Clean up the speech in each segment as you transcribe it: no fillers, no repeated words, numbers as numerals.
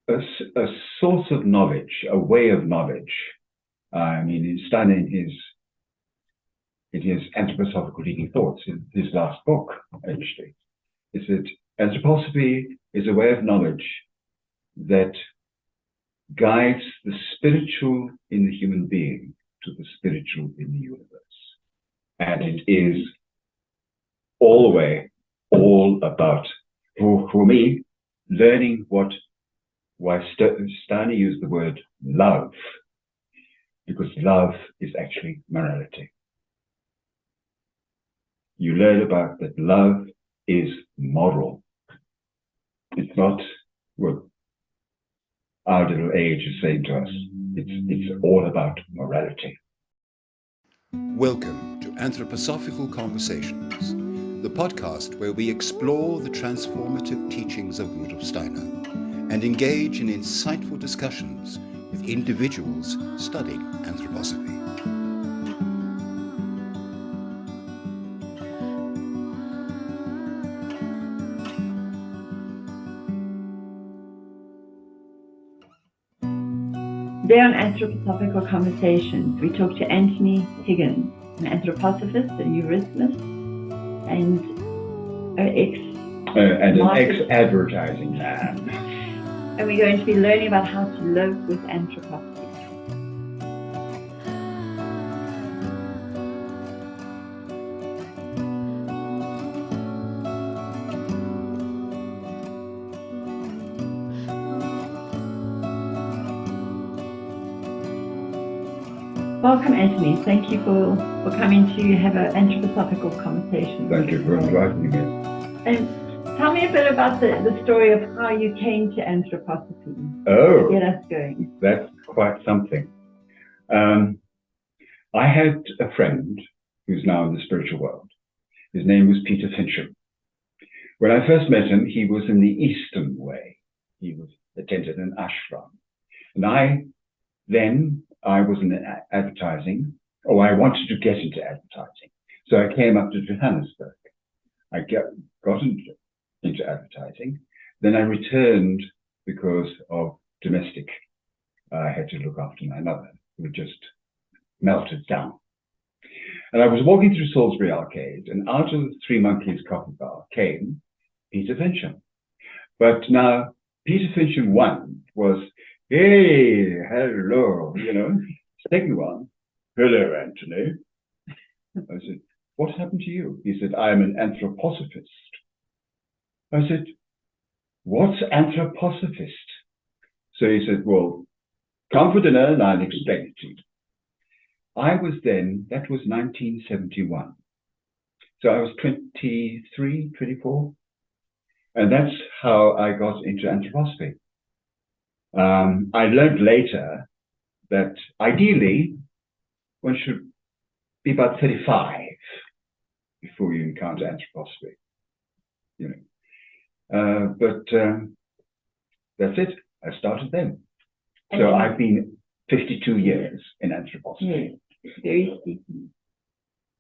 a source of knowledge, a way of knowledge. In Steiner, in his Anthroposophical Leading Thoughts, in his last book, actually, is that anthroposophy is a way of knowledge that guides the spiritual in the human being to the spiritual in the universe. And it is all the way, all about, for me, learning why Steiner used the word love, because love is actually morality. You learn about that love is moral. It's not what our little age is saying to us. It's all about morality. Welcome to Anthroposophical Conversations, the podcast where we explore the transformative teachings of Rudolf Steiner and engage in insightful discussions with individuals studying anthroposophy. Today on Anthroposophical Conversations, we talk to Anthony Higgins, an anthroposophist, a eurythmist, and an ex-advertising man. And we're going to be learning about how to live with anthroposophy. Welcome, Anthony. Thank you for coming to have an anthroposophical conversation. Thank you for inviting me. And tell me a bit about the story of how you came to anthroposophy. Oh, get us going. That's quite something. I had a friend who's now in the spiritual world. His name was Peter Fincham. When I first met him, he was in the Eastern way. He attended an ashram. And I was in advertising, or I wanted to get into advertising. So I came up to Johannesburg. I got into advertising. Then I returned because of domestic. I had to look after my mother, who just melted down. And I was walking through Salisbury Arcade, and out of the Three Monkeys coffee bar came Peter Fincham. But now, Peter Fincham 1 was, hey, hello, Second one, hello, Anthony. I said, what happened to you? He said, I'm an anthroposophist. I said, what's anthroposophist? So he said, well, come for dinner and I'll explain it to you. That was 1971. So I was 23, 24. And that's how I got into anthroposophy. I learned later that ideally one should be about 35 before you encounter anthroposophy. But that's it. I started then. So I've been 52 years in anthroposophy. Yes, very steep.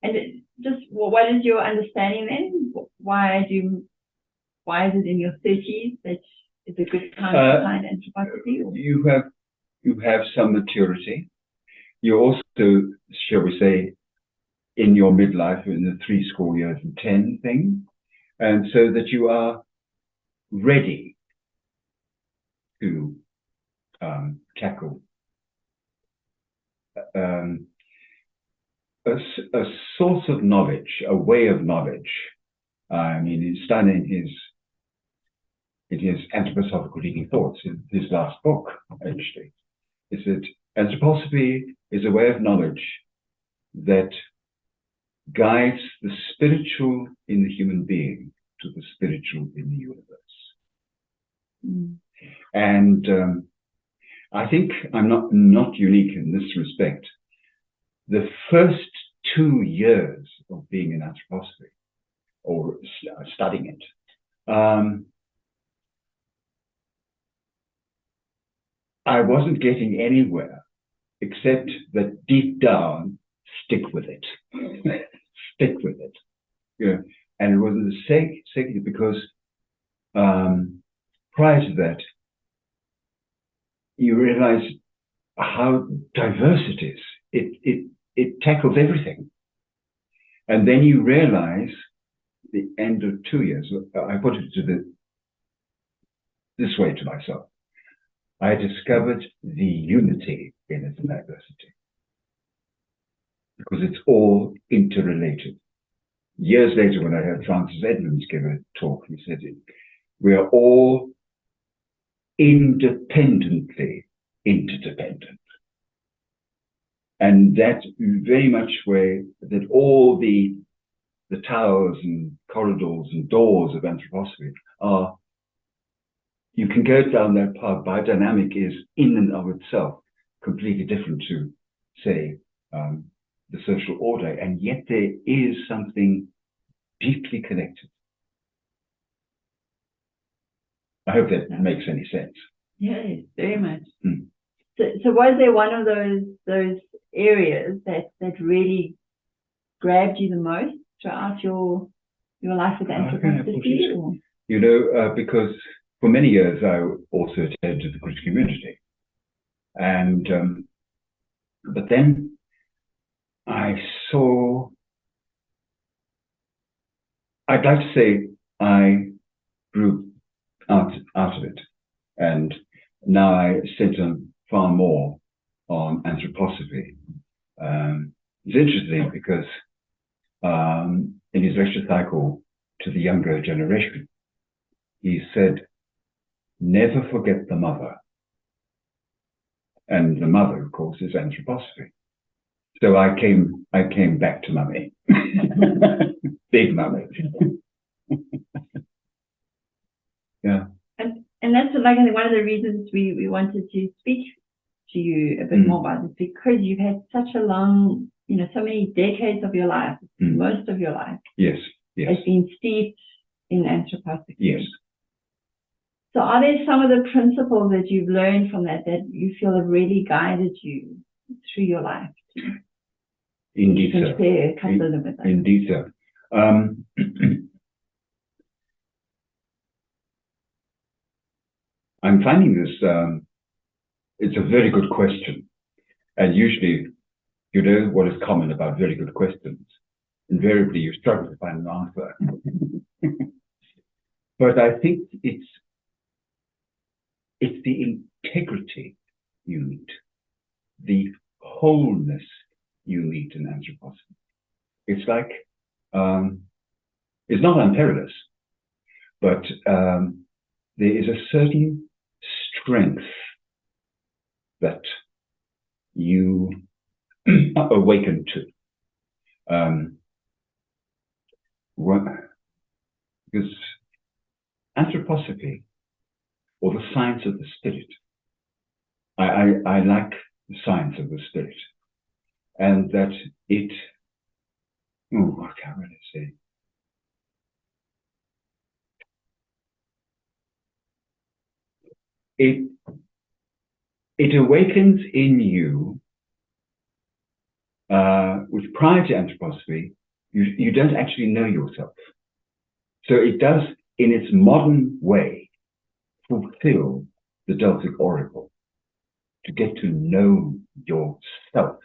And what is your understanding then? Why is it in your 30s that is a good time to find anthroposophy? You have some maturity. You're also, shall we say, in your midlife, in the 70 years and 10 thing, and so that you are ready to tackle a source of knowledge, a way of knowledge. In Steiner, in his Anthroposophical Leading Thoughts, in his last book, actually, is that anthroposophy is a way of knowledge that guides the spiritual in the human being to the spiritual in the universe. Mm. And I think I'm not unique in this respect. The first 2 years of being in anthroposophy, or studying it, I wasn't getting anywhere except that deep down, stick with it. Stick with it. And it was the sake because prior to that, you realize how diverse it is. It tackles everything. And then you realize the end of 2 years, I put it this way to myself. I discovered the unity in its diversity because it's all interrelated. Years later, when I heard Francis Edmonds give a talk, he said, we are all independently interdependent. And that's very much where that all the towers and corridors and doors of anthroposophy are. You can go down that path. Biodynamic is in and of itself completely different to, say, the social order, and yet there is something deeply connected. I hope that makes any sense. Yes, very much. So was there one of those areas that really grabbed you the most throughout your life with anthroposophy? You know, because for many years I also attended the British community, and but then I saw. I'd like to say I grew out of it, and now I center far more on anthroposophy. It's interesting because in his lecture cycle to the younger generation, he said, never forget the mother. And the mother, of course, is anthroposophy. So I came back to mummy. Big mummy. Yeah. And that's like one of the reasons we wanted to speak to you a bit more about this, because you've had such a long, so many decades of your life, most of your life. Yes. Has been steeped in anthroposophy. Yes. So are there some of the principles that you've learned from that you feel have really guided you through your life? Indeed, you sir. can share a couple of them with us. Indeed, sir. I'm finding this, it's a very good question. And usually, you know what is common about very good questions. Invariably, you struggle to find an answer. But I think it's the integrity you meet, the wholeness you meet in anthroposophy. It's like, it's not unperilous, but there is a certain strength that you awaken to. Because anthroposophy, or the science of the spirit, I like the science of the spirit, and that what can I say? It awakens in you, which prior to anthroposophy, you don't actually know yourself. So it does, in its modern way, fulfill the Delphic oracle to get to know yourself.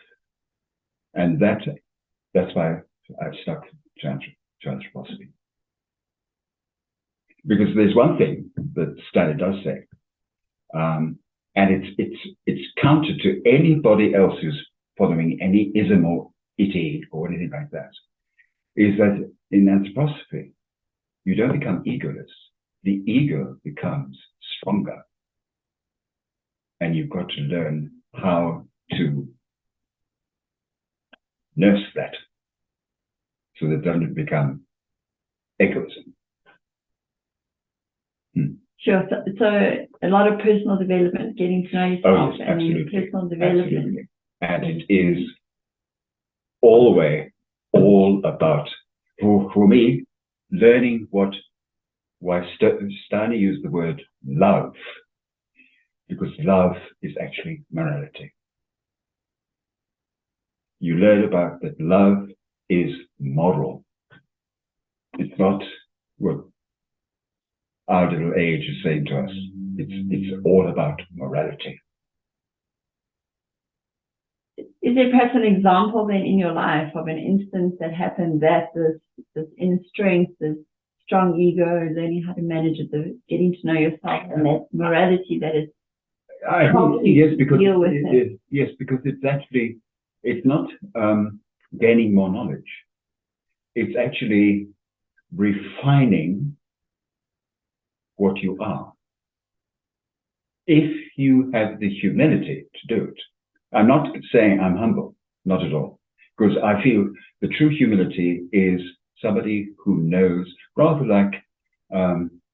And that's why I've stuck to anthroposophy. Because there's one thing that Steiner does say, and it's counter to anybody else who's following any ism or iti or anything like that, is that in anthroposophy, you don't become egoless. The ego becomes stronger. And you've got to learn how to nurse that so that it doesn't become egoism. Sure. So a lot of personal development, getting to know yourself, yes, and then personal development. Absolutely. And it is all the way, all about, for me, learning why Steiner used the word love, because love is actually morality. You learn about that love is moral. It's not what our little age is saying to us. It's all about morality. Is there perhaps an example then in your life of an instance that happened that this inner strength, this strong ego, learning how to manage it, getting to know yourself, and that morality that is yes, because deal with it? yes, because it's not gaining more knowledge. It's actually refining what you are. If you have the humility to do it. I'm not saying I'm humble, not at all, because I feel the true humility is somebody who knows, rather like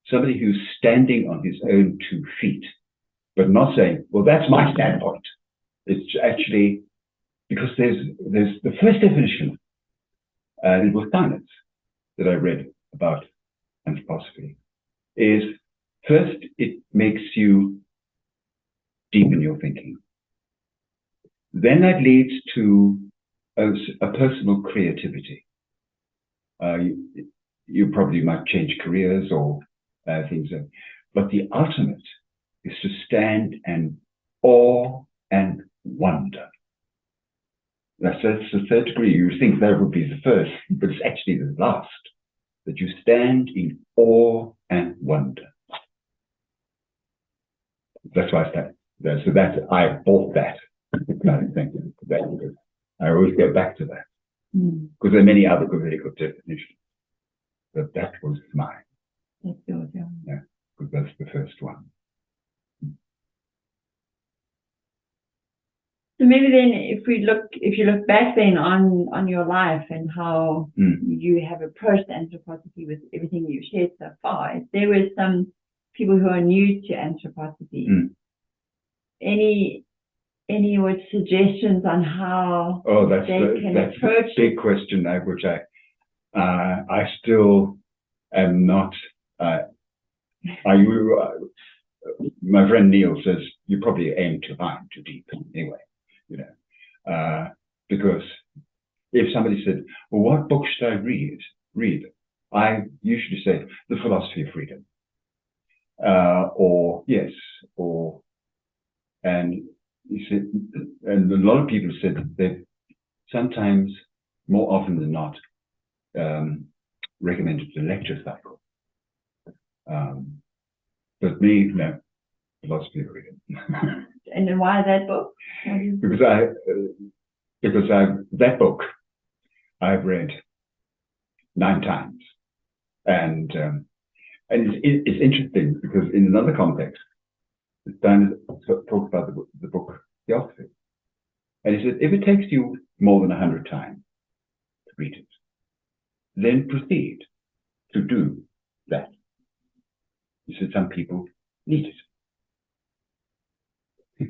somebody who's standing on his own 2 feet, but not saying, well, that's my standpoint. It's actually, because there's the first definition, it was Steiner that I read about anthroposophy, is first, it makes you deepen your thinking. Then that leads to a personal creativity. You probably might change careers or things, but the ultimate is to stand in awe and wonder. That's the third degree. You think that would be the first, but it's actually the last, that you stand in awe and wonder. That's why I stand there. So I bought that kind of thing. I always go back to that. Because there are many other very good definitions. But that was mine. That's yours, yeah. Yeah, because that's the first one. So maybe then, if you look back then on your life and how you have approached anthroposophy with everything you've shared so far, if there were some people who are new to anthroposophy, any suggestions on how that's approach a big question, which I still am not. My friend Neil says you probably aim too high, too deep. Anyway, because if somebody said, "Well, what book should I read?" I usually say The Philosophy of Freedom, and he said, and a lot of people said that sometimes, more often than not, recommended the lecture cycle. But me, no, Philosophy of Freedom. And then why that book? Because that book I've read 9 times, and it's interesting because in another context, Steiner talks about the book Theosophy, and he said if it takes you more than 100 times to read it, then proceed to do that. He said some people need it.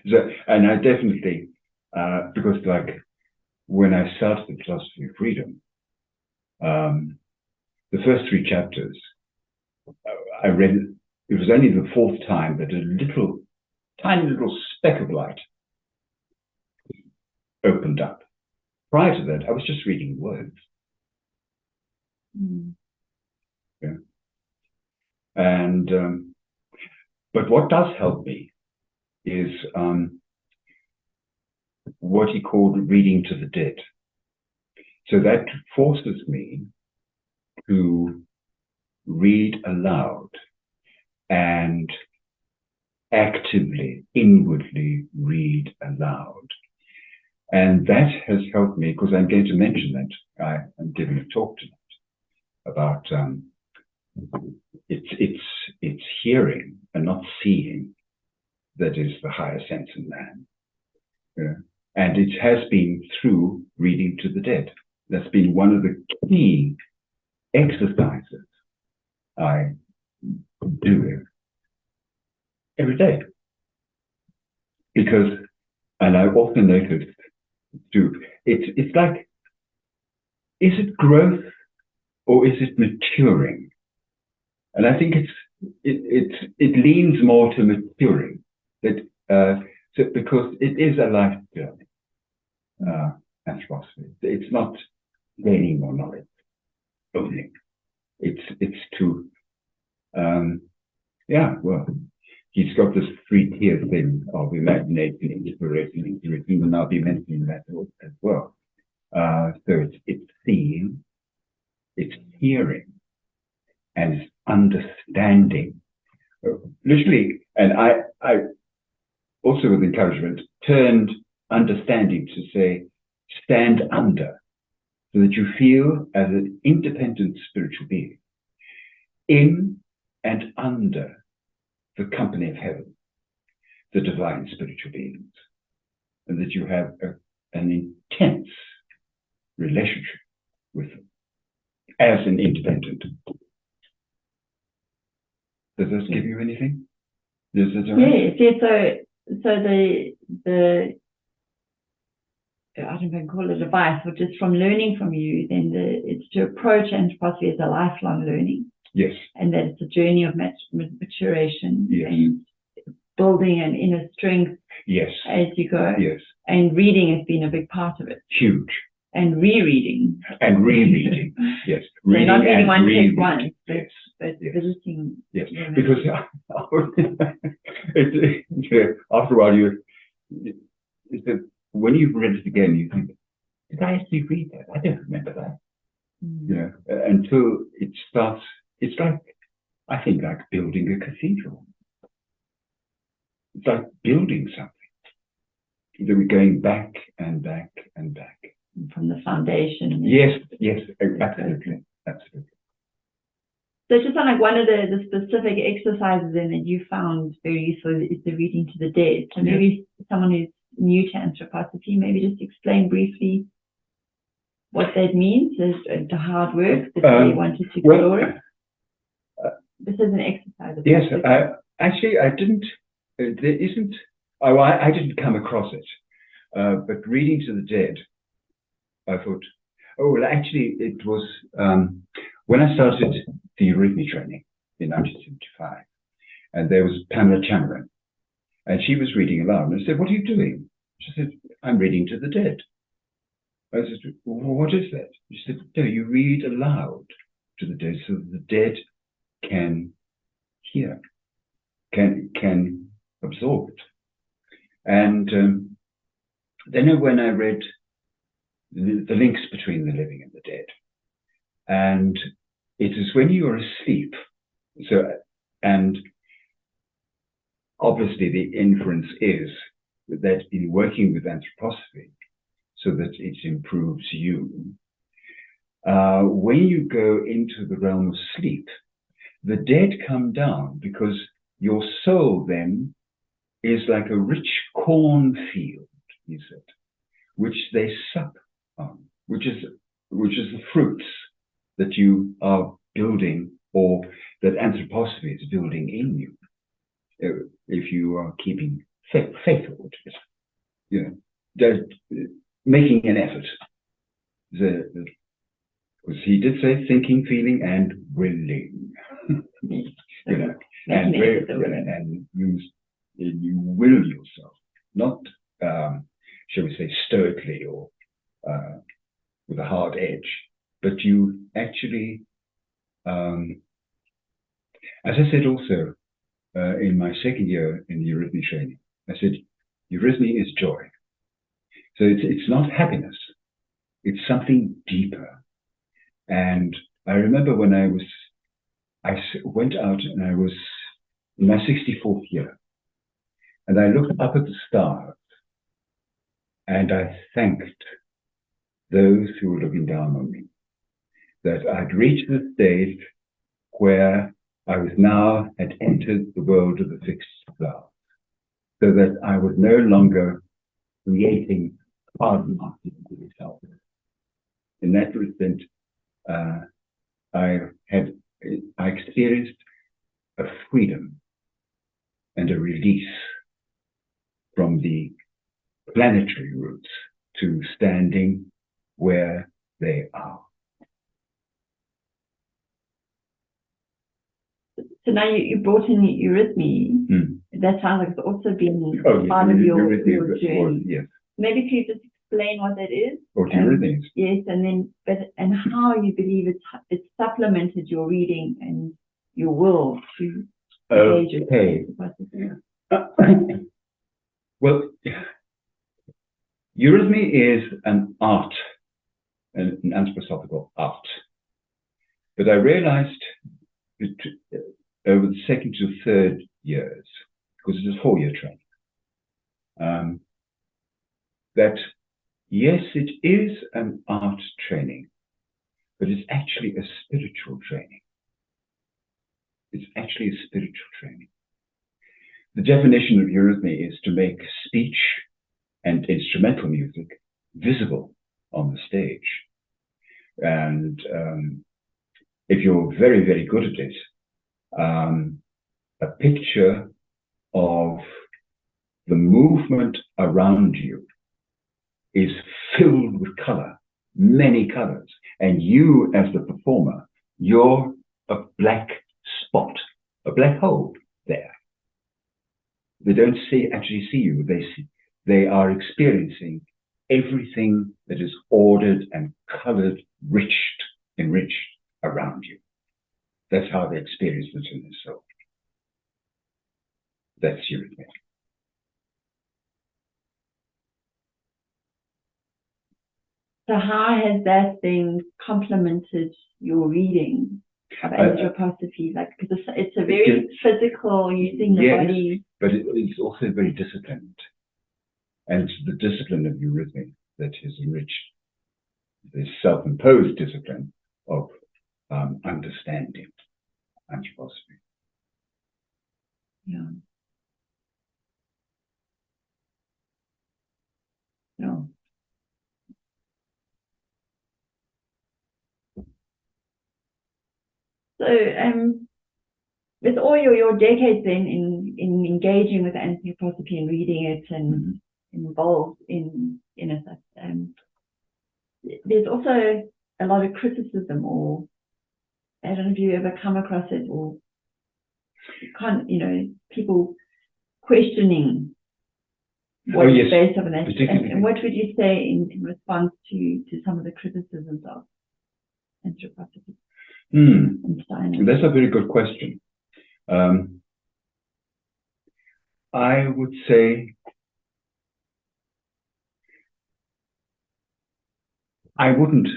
So, and I definitely, because like when I started the Philosophy of Freedom, the first 3 chapters, I read it. It was only the 4th time that a tiny little speck of light opened up. Prior to that, I was just reading words. Yeah. And but what does help me is what he called reading to the dead. So that forces me to read aloud and actively, inwardly read aloud. And that has helped me, because I'm going to mention that. I am giving a talk tonight about it's hearing and not seeing that is the higher sense in man. Yeah. And it has been through reading to the dead. That's been one of the key exercises I do every day. Because, and I've also noticed too, it's like, is it growth or is it maturing? And I think it leans more to maturing. Because it is a life journey, anthroposophy. It's not gaining more knowledge only. It's to, he's got this three-tier thing of imagination, inspiration, intuition, and I'll be mentioning that as well. So it's seeing, it's hearing, and it's understanding. Literally, and I also with encouragement turned understanding to say stand under, so that you feel as an independent spiritual being in and under the company of heaven, the divine spiritual beings, and that you have an intense relationship with them as an independent. Does this give you anything? Is it all right? Yes. So the I don't know if I can call it advice, but just from learning from you, then it's to approach anthroposophy as a lifelong learning. Yes. And that it's a journey of maturation. Yes. And building an inner strength. Yes. As you go. Yes. And reading has been a big part of it. Huge. And rereading. And rereading. Yes. So Reading not reading and one rereading. text once, Yes. but Yes. visiting. Yes. them. Because after a while when you've read it again, you think, did I actually read that? I don't remember that. You know, until it starts. It's like, I think, like building a cathedral. It's like building something. That we're going back and back and back. From the foundation. Yes, absolutely. So just on like one of the specific exercises then that you found very useful is the reading to the dead. So maybe someone who's new to anthroposophy, maybe just explain briefly what that means and how it works, if they wanted to explore it. This is an exercise. Yes, actually I didn't, there isn't, I didn't come across it, but reading to the dead, I thought, oh, well, actually it was, when I started the eurythmy training in 1975, and there was Pamela Cameron, and she was reading aloud, and I said, what are you doing? She said, I'm reading to the dead. I said, well, what is that? She said, no, you read aloud to the dead so that the dead can hear, can absorb it. And then when I read the links between the living and the dead, and it is when you are asleep, so, and obviously the inference is that in working with anthroposophy, so that it improves you, when you go into the realm of sleep, the dead come down because your soul then is like a rich cornfield, he said, which they suck on, which is the fruits that you are building, or that anthroposophy is building in you, if you are keeping faithful to it, you know, making an effort. Because he did say thinking, feeling, and willing. You know, and you will yourself, not shall we say stoically or with a hard edge, but you actually, as I said also in my second year in the eurythmy training, I said eurythmy is joy. So it's not happiness, it's something deeper. And I remember when I went out and I was in my 64th year, and I looked up at the stars and I thanked those who were looking down on me, that I'd reached the stage where I had entered the world of the fixed stars, so that I was no longer creating pardon after myself. In that respect, I experienced a freedom and a release from the planetary roots to standing where they are. So now you brought in eurythmy. That sounds like it's also been part of your journey. Yes. Maybe could you just explain what that is? What eurythmy is? Yes, and how you believe it's supplemented your reading and your will to engage with Okay. anthroposophy? Well, eurythmy is an art, an anthroposophical art. But I realized over the second to third years, because it's a 4-year training, that yes, it is an art training, but it's actually a spiritual training. It's actually a spiritual training. The definition of eurythmy is to make speech and instrumental music visible on the stage. And if you're very, very good at it, a picture of the movement around you is filled with color, many colors. And you, as the performer, you're a black spot, a black hole there. They don't actually see you. They are experiencing everything that is ordered and colored, enriched around you. That's how they experience it in their soul. That's eurythmy. So how has that then complemented your reading of anthroposophy? Like, because it's a very physical, using the body. But it's also very disciplined. And it's the discipline of eurythmy that has enriched the self-imposed discipline of understanding anthroposophy. Yeah. No. So, with all your decades then in engaging with anthroposophy and reading it and involved in it, there's also a lot of criticism, or I don't know if you ever come across it, or people questioning what is the base of an anthroposophy. And what would you say in response to some of the criticisms of anthroposophy? That's a very good question. I would say I wouldn't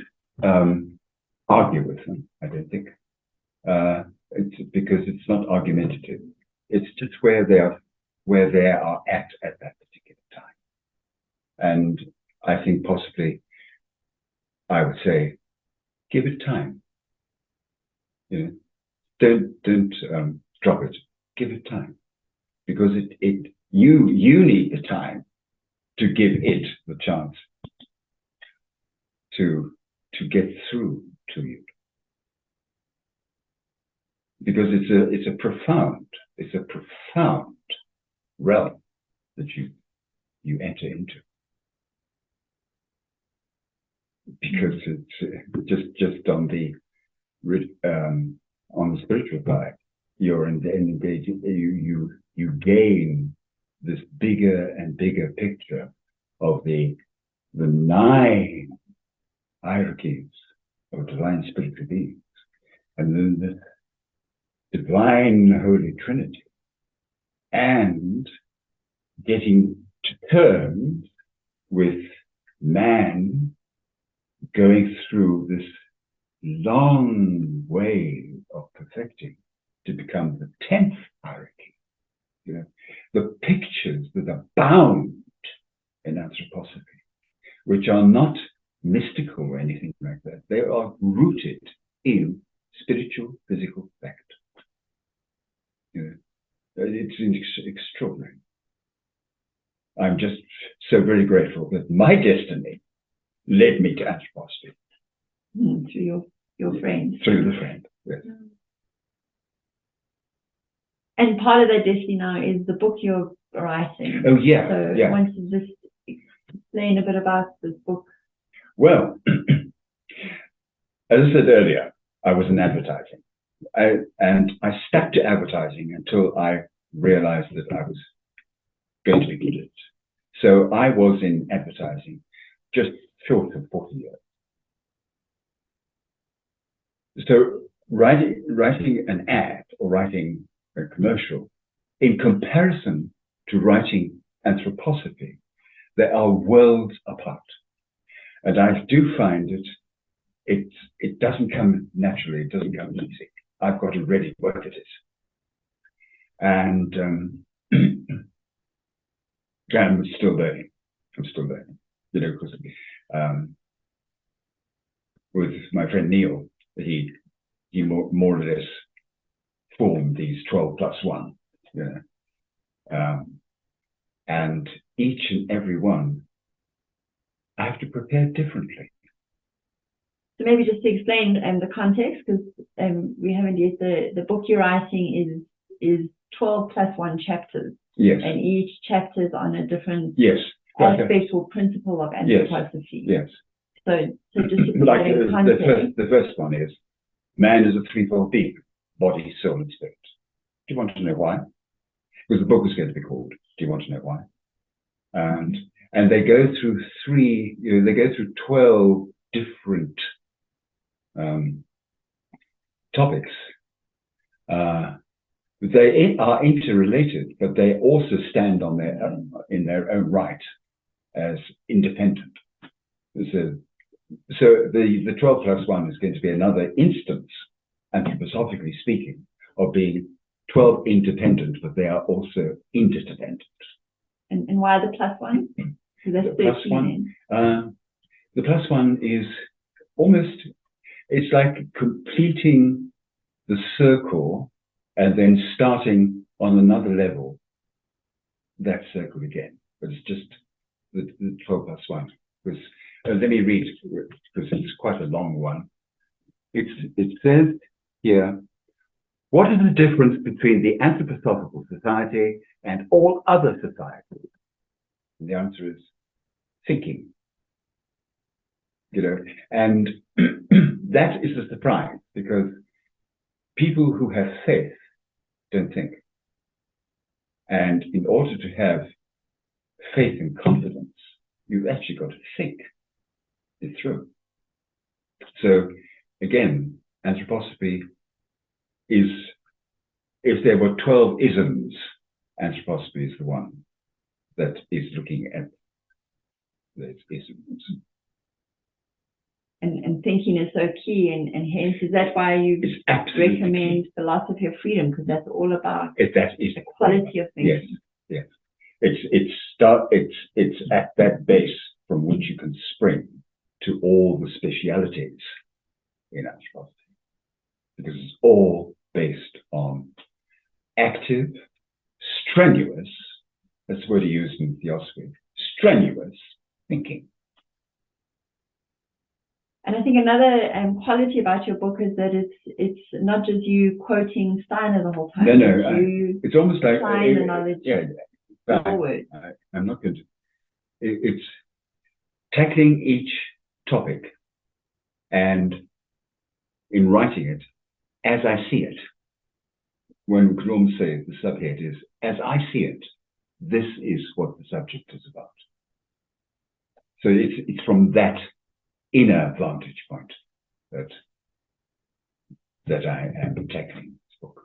argue with them, I don't think. It's because it's not argumentative. It's just where they are at that particular time. And I think possibly I would say, give it time. Don't drop it. Give it time, because you need the time to give it the chance to get through to you, because it's a profound realm that you enter into, because it's just on the spiritual side, you're engaging, you gain this bigger and bigger picture of the 9 hierarchies of divine spiritual beings, and then the divine Holy Trinity, and getting to terms with man going through this long way of perfecting to become the 10th hierarchy. The pictures that abound in anthroposophy, which are not mystical or anything like that, they are rooted in spiritual, physical fact. It's extraordinary. I'm just so very grateful that my destiny led me to anthroposophy. Through your friend. Through the friend, yes. And part of that destiny now is the book you're writing. Oh, yeah. So I want to just explain a bit about this book. Well, as I said earlier, I was in advertising. And I stuck to advertising until I realized that I was going to be good at it. So I was in advertising just short of 40 years. So writing an ad or writing and commercial. In comparison to writing Anthroposophy, they are worlds apart. And I do find it doesn't come naturally, it doesn't come easy. I've got to really work at it. And I'm still learning. You know, because with my friend Neil, he more or less formed these 12 plus 1, you know. And each and every one, I have to prepare differently. So maybe just to explain the context, because we haven't yet, the book you're writing is 12 plus 1 chapters. Yes. And each chapter is on a different aspect or principle of anthroposophy. Yes. So just to put like that in context. the first one is, man is a threefold being, body, soul, and spirit. Do you want to know why? Because the book is going to be called, do you want to know why? And they go through 12 different topics. They are interrelated, but they also stand on their own, in their own right as independent. So the 12 plus 1 is going to be another instance, anthroposophically speaking, of being 12 independent, but they are also interdependent. And why the plus 1? Because that's 13. The plus 1 is almost, it's like completing the circle and then starting on another level, that circle again. But it's just the 12 plus 1. Because, let me read, because it's quite a long one. It says here, what is the difference between the Anthroposophical Society and all other societies? And the answer is thinking. You know, and that is a surprise, because people who have faith don't think. And in order to have faith and confidence, you've actually got to think it through. So again, anthroposophy is, if there were 12 isms, anthroposophy is the one that is looking at those isms. And thinking is so key, and hence is that why you recommend philosophy of freedom, because that's all about that is the quality of thinking. Yes. It's at that base from which you can spring to all the specialities in anthroposophy, because it's all based on active, strenuous, that's the word you use in theosophy, strenuous thinking. And I think another quality about your book is that it's not just you quoting Steiner the whole time. No, it's almost like applying the knowledge. Forward. I'm not going to. It's tackling each topic, and in writing it as I see it. When we could almost say the subhead is, as I see it, this is what the subject is about. So it's from that inner vantage point that I am tackling this book.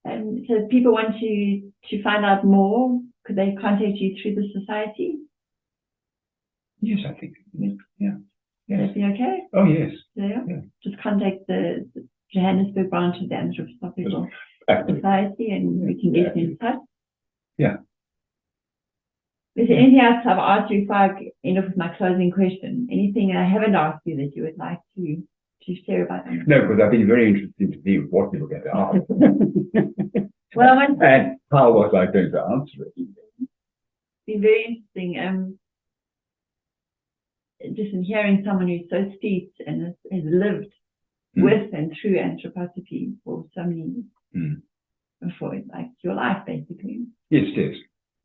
So if people want to find out more, could they contact you through the society? Yes, I think. Yeah. Would that be okay? Oh, yes. Yeah. Just contact the Johannesburg branch of the Anthroposophical Society, and we can get in touch. Yeah. Is there anything else I've asked you before I end up with my closing question? Anything I haven't asked you that you would like to share about them? No, because I've been very interested to see what you were going to ask. Well, I want to, and how was I going to answer it? It's been very interesting. Just in hearing someone who's so steeped and has lived with and through anthroposophy for so many years before, it's like your life basically. Yes, it is.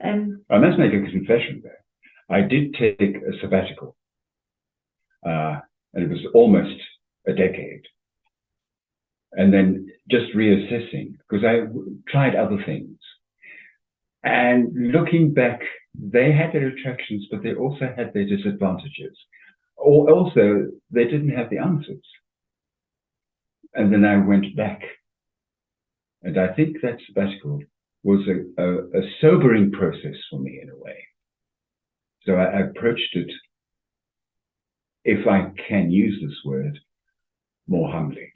I must make a confession there. I did take a sabbatical, and it was almost a decade. And then just reassessing, because I tried other things. And looking back, they had their attractions, but they also had their disadvantages. Or also, they didn't have the answers. And then I went back. And I think that sabbatical was a sobering process for me in a way. So I approached it, if I can use this word, more humbly.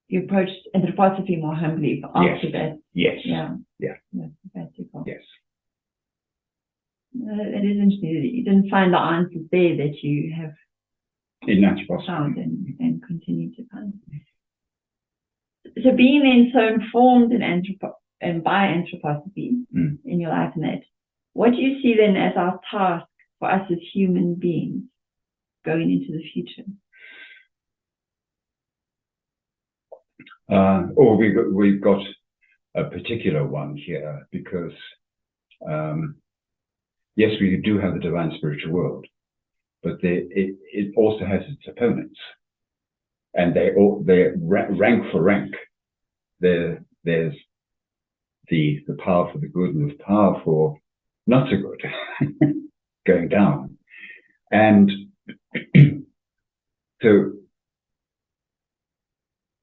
You approached anthroposophy more humbly after that. Yes. Yeah. Yeah. That's sabbatical. Yes. It is interesting. You didn't find the answers there that you have In Anthroposophy. found and continue to find. So being then so informed in by anthroposophy in your life and that, what do you see then as our task for us as human beings going into the future? We've got a particular one here because, yes, we do have the divine spiritual world, but it also has its opponents, and they're rank for rank. There's the power for the good and the power for not so good going down, and so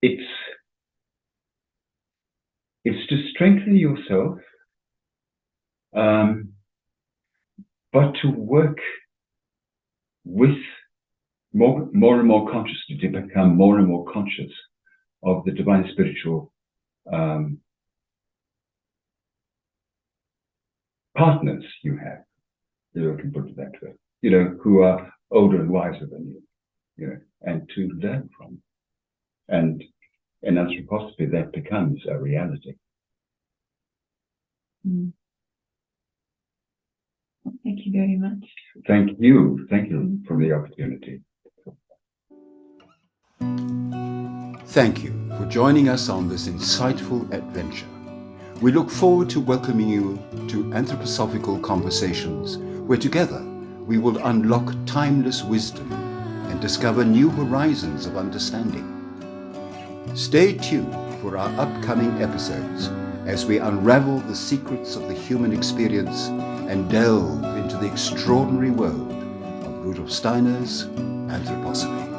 it's to strengthen yourself, but to work with more and more consciously, to become more and more conscious of the divine spiritual partners you have, if I can put it that way, who are older and wiser than you, and to learn from. And in anthroposophy, that becomes a reality. Thank you very much. Thank you for the opportunity. Thank you for joining us on this insightful adventure. We look forward to welcoming you to Anthroposophical Conversations, where together we will unlock timeless wisdom and discover new horizons of understanding. Stay tuned for our upcoming episodes as we unravel the secrets of the human experience and delve into the extraordinary world of Rudolf Steiner's Anthroposophy.